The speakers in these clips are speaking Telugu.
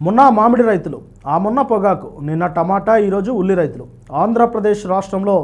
మొన్న మామిడి రైతులు, మొన్న పొగాకు, నిన్న టమాటా, ఈరోజు ఉల్లి రైతులు. ఆంధ్రప్రదేశ్ రాష్ట్రంలో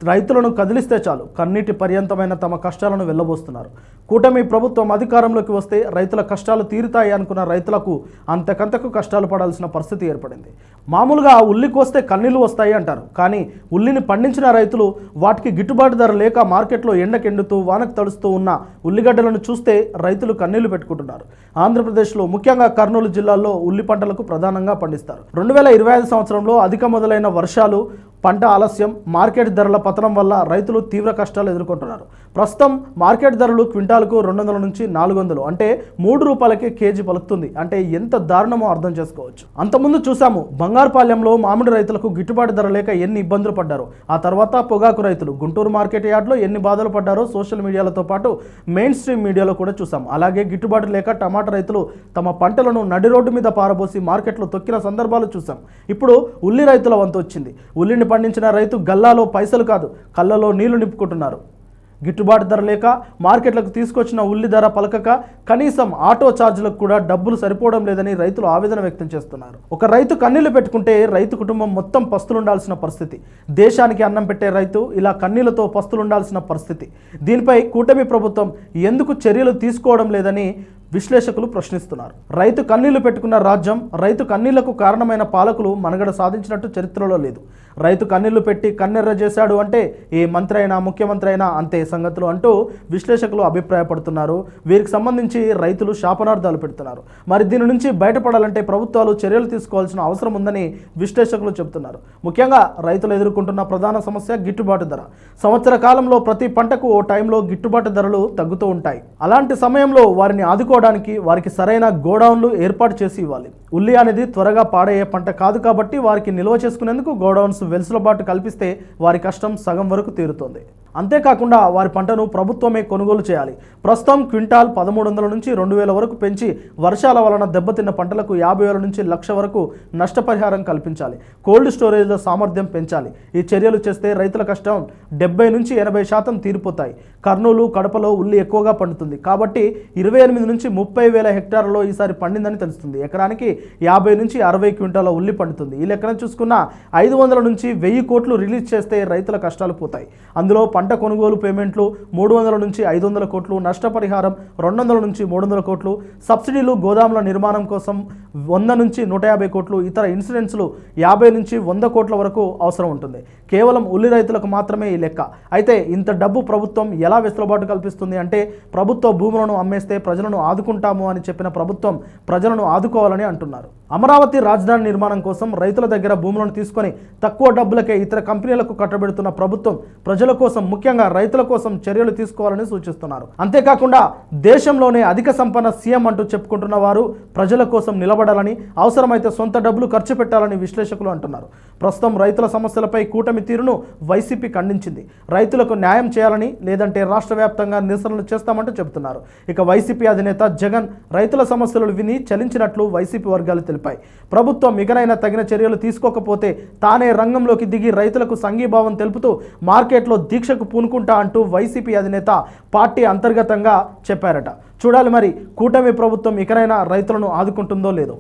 రైతులను కదిలిస్తే చాలు కన్నీటి పర్యంతమైన తమ కష్టాలను వెళ్ళబోస్తున్నారు. కూటమి ప్రభుత్వం అధికారంలోకి వస్తే రైతుల కష్టాలు తీరుతాయి అనుకున్న రైతులకు అంతకంతకు కష్టాలు పడాల్సిన పరిస్థితి ఏర్పడింది. మామూలుగా ఉల్లికి వస్తే కన్నీళ్లు వస్తాయి అంటారు, కానీ ఉల్లిని పండించిన రైతులు వాటికి గిట్టుబాటు ధర లేక మార్కెట్లో ఎండకెండుతూ వానకు తడుస్తూ ఉన్న ఉల్లిగడ్డలను చూస్తే రైతులు కన్నీళ్లు పెట్టుకుంటున్నారు. ఆంధ్రప్రదేశ్లో ముఖ్యంగా కర్నూలు జిల్లాలో ఉల్లి పంటలకు ప్రధానంగా పండిస్తారు. 2025 సంవత్సరంలో అధిక మొదలైన వర్షాలు, పంట ఆలస్యం, మార్కెట్ ధరల పతనం వల్ల రైతులు తీవ్ర కష్టాలు ఎదుర్కొంటున్నారు. ప్రస్తుతం మార్కెట్ ధరలు క్వింటాల్కు 200 నుంచి 400, అంటే 3 రూపాయలకే కేజీ పలుకుతుంది. అంటే ఎంత దారుణమో అర్థం చేసుకోవచ్చు. అంతకుముందు చూసాము, బంగారుపాలెంలో మామిడి రైతులకు గిట్టుబాటు ధర లేక ఎన్ని ఇబ్బందులు పడ్డారో. ఆ తర్వాత పొగాకు రైతులు గుంటూరు మార్కెట్ యార్డ్లో ఎన్ని బాధలు పడ్డారో సోషల్ మీడియాలతో పాటు మెయిన్ స్ట్రీమ్ మీడియాలో కూడా చూసాం. అలాగే గిట్టుబాటు లేక టమాటా రైతులు తమ పంటలను నడి రోడ్డు మీద పారబోసి మార్కెట్లో తొక్కిన సందర్భాలు చూసాం. ఇప్పుడు ఉల్లి రైతుల వంతు వచ్చింది. ఉల్లిని పండించిన రైతు గల్లాలో పైసలు కాదు, కళ్ళలో నీళ్లు నింపుకుంటున్నారు. గిట్టుబాటు ధర లేక మార్కెట్లకు తీసుకొచ్చిన ఉల్లి ధర పలకక కనీసం ఆటో ఛార్జీలకు కూడా డబ్బులు సరిపోవడం లేదని రైతులు ఆవేదన వ్యక్తం చేస్తున్నారు. ఒక రైతు కన్నీళ్లు పెట్టుకుంటే రైతు కుటుంబం మొత్తం పస్తులుండాల్సిన పరిస్థితి. దేశానికి అన్నం పెట్టే రైతు ఇలా కన్నీళ్లతో పస్తులుండాల్సిన పరిస్థితి. దీనిపై కూటమి ప్రభుత్వం ఎందుకు చర్యలు తీసుకోవడం లేదని విశ్లేషకులు ప్రశ్నిస్తున్నారు. రైతు కన్నీళ్లు పెట్టుకున్న రాజ్యం, రైతు కన్నీళ్లకు కారణమైన పాలకులు మనుగడ సాధించినట్టు చరిత్రలో లేదు. రైతు కన్నీళ్లు పెట్టి కన్నెర్ర చేశాడు అంటే ఏ మంత్రి అయినా, ముఖ్యమంత్రి అయినా అంతే సంగతులు అంటూ విశ్లేషకులు అభిప్రాయపడుతున్నారు. వీరికి సంబంధించి రైతులు శాపనార్థాలు పెడుతున్నారు. మరి దీని నుంచి బయటపడాలంటే ప్రభుత్వాలు చర్యలు తీసుకోవాల్సిన అవసరం ఉందని విశ్లేషకులు చెబుతున్నారు. ముఖ్యంగా రైతులు ఎదుర్కొంటున్న ప్రధాన సమస్య గిట్టుబాటు ధర. సంవత్సర కాలంలో ప్రతి పంటకు ఓ టైంలో గిట్టుబాటు ధరలు తగ్గుతూ ఉంటాయి. అలాంటి సమయంలో వారిని ఆదుకోవడానికి వారికి సరైన గోడౌన్లు ఏర్పాటు చేసి ఇవ్వాలి. ఉల్లి అనేది త్వరగా పాడయ్యే పంట కాదు కాబట్టి వారికి నిల్వ చేసుకునేందుకు గోడౌన్స్ వెసులుబాటు కల్పిస్తే వారి కష్టం సగం వరకు తీరుతుంది. అంతేకాకుండా వారి పంటను ప్రభుత్వమే కొనుగోలు చేయాలి. ప్రస్తుతం క్వింటాల్ 1300 నుంచి 2000 వరకు పెంచి వర్షాల వలన దెబ్బతిన్న పంటలకు 50,000 నుంచి 1,00,000 వరకు నష్టపరిహారం కల్పించాలి. కోల్డ్ స్టోరేజ్ల సామర్థ్యం పెంచాలి. ఈ చర్యలు చేస్తే రైతుల కష్టం 70 నుంచి 80% తీరిపోతాయి. కర్నూలు, కడపలో ఉల్లి ఎక్కువగా పండుతుంది కాబట్టి 28 నుంచి 30,000 హెక్టార్లలో ఈసారి పండిందని తెలుస్తుంది. ఎకరానికి 50 నుంచి 60 క్వింటాల ఉల్లి పండుతుంది. ఈ లెక్కన చూసుకున్న 500 నుంచి 1000 కోట్లు రిలీజ్ చేస్తే రైతుల కష్టాలు పోతాయి. అందులో పంట కొనుగోలు పేమెంట్లు 300 నుంచి 500 కోట్లు, నష్టపరిహారం 200 నుంచి 300 కోట్లు, సబ్సిడీలు, గోదాముల నిర్మాణం కోసం 100 నుంచి 150 కోట్లు, ఇతర ఇన్సూరెన్స్లు 50 నుంచి 100 కోట్ల వరకు అవసరం ఉంటుంది. కేవలం ఉల్లి రైతులకు మాత్రమే ఈ లెక్క. అయితే ఇంత డబ్బు ప్రభుత్వం ఎలా వెసులుబాటు కల్పిస్తుంది అంటే, ప్రభుత్వ భూములను అమ్మేస్తే ప్రజలను ఆదుకుంటాము అని చెప్పిన ప్రభుత్వం ప్రజలను ఆదుకోవాలని అంటున్నారు. అమరావతి రాజధాని నిర్మాణం కోసం రైతుల దగ్గర భూములను తీసుకొని తక్కువ డబ్బులకే ఇతర కంపెనీలకు కట్టబెడుతున్న ప్రభుత్వం ప్రజల కోసం, ముఖ్యంగా రైతుల కోసం చర్యలు తీసుకోవాలని సూచిస్తున్నారు. అంతేకాకుండా దేశంలోనే అధిక సంపన్న సీఎం అంటూ చెప్పుకుంటున్న వారు ప్రజల కోసం నిలబడాలని, అవసరమైతే సొంత డబ్బులు ఖర్చు పెట్టాలని విశ్లేషకులు అంటున్నారు. ప్రస్తుతం రైతుల సమస్యలపై కూటమి తీరును వైసీపీ ఖండించింది. రైతులకు న్యాయం చేయాలని, లేదంటే రాష్ట్ర వ్యాప్తంగా నిరసనలు చేస్తామంటూ చెబుతున్నారు. ఇక వైసీపీ అధినేత జగన్ రైతుల సమస్యలు విని చలించినట్లు వైసీపీ వర్గాలు తెలిపాయి. ప్రభుత్వం ఇకనైనా తగిన చర్యలు తీసుకోకపోతే తానే రంగంలోకి దిగి రైతులకు సంఘీభావం తెలుపుతూ మార్కెట్లో దీక్షకు పూనుకుంటా అంటూ వైసీపీ అధినేత పార్టీ అంతర్గతంగా చెప్పారట. చూడాలి మరి కూటమి ప్రభుత్వం ఇకనైనా రైతులను ఆదుకుంటుందో లేదో.